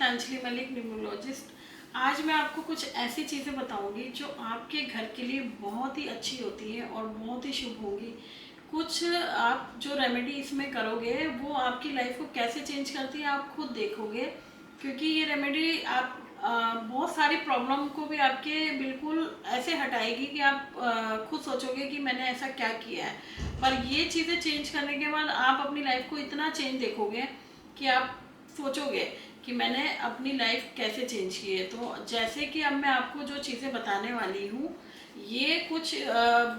Anjali Malik, numerologist. आज मैं आपको कुछ ऐसी चीज़ें बताऊंगी जो आपके घर के लिए बहुत ही अच्छी होती है और बहुत ही शुभ होंगी। कुछ आप जो रेमेडी इसमें करोगे वो आपकी लाइफ को कैसे चेंज करती है आप खुद देखोगे, क्योंकि ये रेमेडी आप बहुत सारी प्रॉब्लम को भी आपके बिल्कुल ऐसे हटाएगी कि आप खुद सोचोगे कि मैंने ऐसा क्या किया है। पर ये चीज़ें चेंज करने के बाद आप अपनी लाइफ को इतना चेंज देखोगे कि आप सोचोगे कि मैंने अपनी लाइफ कैसे चेंज की है। तो जैसे कि अब मैं आपको जो चीज़ें बताने वाली हूँ, ये कुछ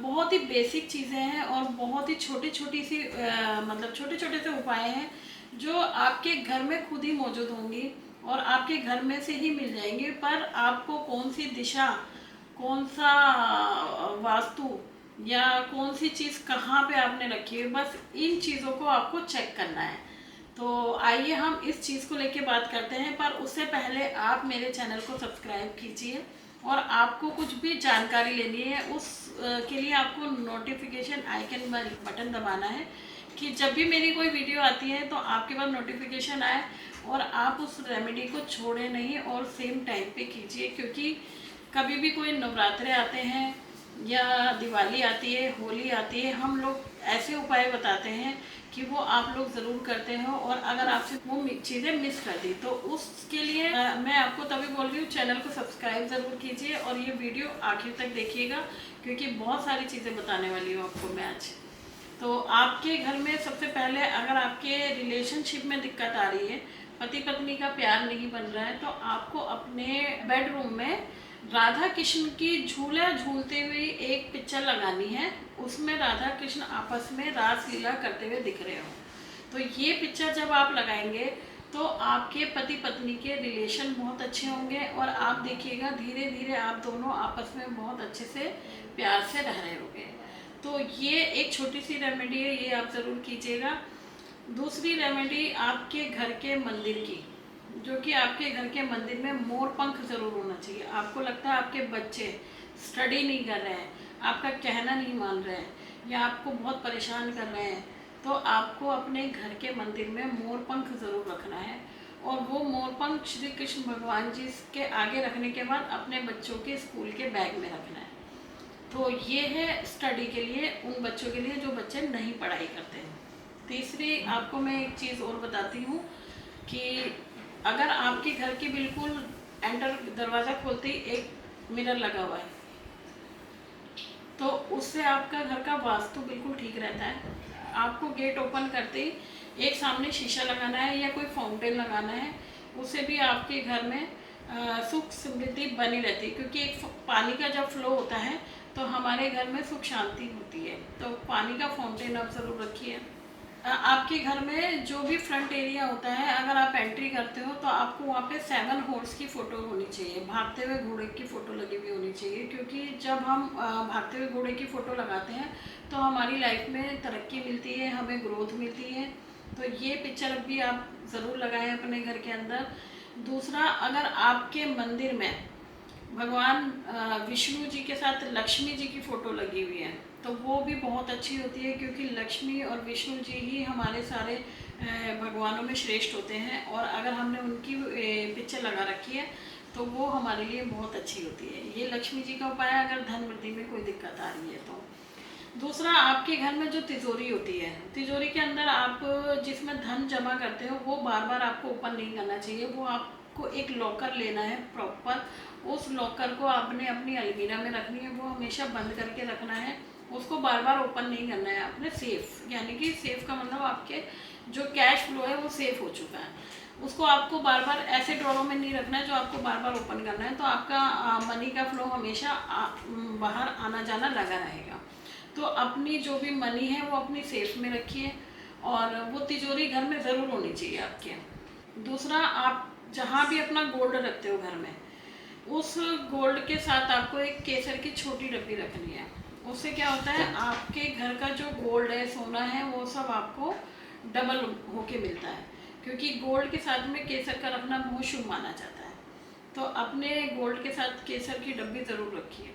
बहुत ही बेसिक चीज़ें हैं और बहुत ही छोटी छोटी सी मतलब छोटे छोटे से उपाय हैं जो आपके घर में खुद ही मौजूद होंगी और आपके घर में से ही मिल जाएंगे। पर आपको कौन सी दिशा, कौन सा वास्तु या कौन सी चीज़ कहाँ पे आपने रखी है, बस इन चीज़ों को आपको चेक करना है। तो आइए हम इस चीज़ को लेके बात करते हैं, पर उससे पहले आप मेरे चैनल को सब्सक्राइब कीजिए। और आपको कुछ भी जानकारी लेनी है उस के लिए आपको नोटिफिकेशन आइकन बटन दबाना है कि जब भी मेरी कोई वीडियो आती है तो आपके पास नोटिफिकेशन आए और आप उस रेमेडी को छोड़ें नहीं और सेम टाइम पे कीजिए। क्योंकि कभी भी कोई नवरात्रे आते हैं या दिवाली आती है, होली आती है, हम लोग ऐसे उपाय बताते हैं कि वो आप लोग ज़रूर करते हो और अगर आपसे वो चीज़ें मिस कर दी तो उसके लिए मैं आपको तभी बोल रही हूँ, चैनल को सब्सक्राइब ज़रूर कीजिए और ये वीडियो आखिर तक देखिएगा क्योंकि बहुत सारी चीज़ें बताने वाली हूँ आपको मैं आज। तो आपके घर में सबसे पहले अगर आपके रिलेशनशिप में दिक्कत आ रही है, पति पत्नी का प्यार नहीं बन रहा है, तो आपको अपने बेडरूम में राधा कृष्ण की झूला झूलते हुए एक पिक्चर लगानी है। उसमें राधा कृष्ण आपस में रास लीला करते हुए दिख रहे हो। तो ये पिक्चर जब आप लगाएंगे तो आपके पति पत्नी के रिलेशन बहुत अच्छे होंगे और आप देखिएगा धीरे धीरे आप दोनों आपस में बहुत अच्छे से प्यार से रह रहे होंगे। तो ये एक छोटी सी रेमेडी है, ये आप ज़रूर कीजिएगा। दूसरी रेमेडी आपके घर के मंदिर की, जो कि आपके घर के मंदिर में मोर पंख ज़रूर होना चाहिए। आपको लगता है आपके बच्चे स्टडी नहीं कर रहे हैं, आपका कहना नहीं मान रहे हैं या आपको बहुत परेशान कर रहे हैं, तो आपको अपने घर के मंदिर में मोर पंख ज़रूर रखना है। और वो मोर पंख श्री कृष्ण भगवान जी के आगे रखने के बाद अपने बच्चों के स्कूल के बैग में रखना है। तो ये है स्टडी के लिए, उन बच्चों के लिए जो बच्चे नहीं पढ़ाई करते हैं। तीसरी आपको मैं एक चीज़ और बताती हूँ कि अगर आपके घर की बिल्कुल एंटर दरवाज़ा खोलते ही एक मिरर लगा हुआ है तो उससे आपका घर का वास्तु बिल्कुल ठीक रहता है। आपको गेट ओपन करते ही एक सामने शीशा लगाना है या कोई फाउंटेन लगाना है, उससे भी आपके घर में सुख समृद्धि बनी रहती है। क्योंकि एक पानी का जब फ्लो होता है तो हमारे घर में सुख शांति होती है। तो पानी का फाउंटेन आप ज़रूर रखिए। आपके घर में जो भी फ्रंट एरिया होता है, अगर आप एंट्री करते हो तो आपको वहाँ पे 7 हॉर्स की फ़ोटो होनी चाहिए, भागते हुए घोड़े की फ़ोटो लगी हुई होनी चाहिए। क्योंकि जब हम भागते हुए घोड़े की फ़ोटो लगाते हैं तो हमारी लाइफ में तरक्की मिलती है, हमें ग्रोथ मिलती है। तो ये पिक्चर भी आप ज़रूर लगाएं अपने घर के अंदर। दूसरा, अगर आपके मंदिर में भगवान विष्णु जी के साथ लक्ष्मी जी की फ़ोटो लगी हुई है तो वो भी बहुत अच्छी होती है। क्योंकि लक्ष्मी और विष्णु जी ही हमारे सारे भगवानों में श्रेष्ठ होते हैं और अगर हमने उनकी पिक्चर लगा रखी है तो वो हमारे लिए बहुत अच्छी होती है। ये लक्ष्मी जी का उपाय है अगर धन वृद्धि में कोई दिक्कत आ रही है तो। दूसरा, आपके घर में जो तिजोरी होती है, तिजोरी के अंदर आप जिसमें धन जमा करते हो वो बार बार आपको ओपन नहीं करना चाहिए। वो आपको एक लॉकर लेना है प्रॉपर, उस लॉकर को आपने अपनी अलमीरा में रखनी है, वो हमेशा बंद करके रखना है, उसको बार बार ओपन नहीं करना है। अपने सेफ, यानी कि सेफ का मतलब आपके जो कैश फ्लो है वो सेफ हो चुका है, उसको आपको बार बार ऐसे ड्रॉरों में नहीं रखना है जो आपको बार बार ओपन करना है। तो आपका मनी का फ्लो हमेशा बाहर आना जाना लगा रहेगा। तो अपनी जो भी मनी है वो अपनी सेफ में रखिए और वो तिजोरी घर में ज़रूर होनी चाहिए आपके। दूसरा, आप जहाँ भी अपना गोल्ड रखते हो घर में, उस गोल्ड के साथ आपको एक केसर की छोटी डब्बी रखनी है। उससे क्या होता है, आपके घर का जो गोल्ड है, सोना है, वो सब आपको डबल होके मिलता है। क्योंकि गोल्ड के साथ में केसर का रखना बहुत शुभ माना जाता है। तो अपने गोल्ड के साथ केसर की डब्बी ज़रूर रखिए।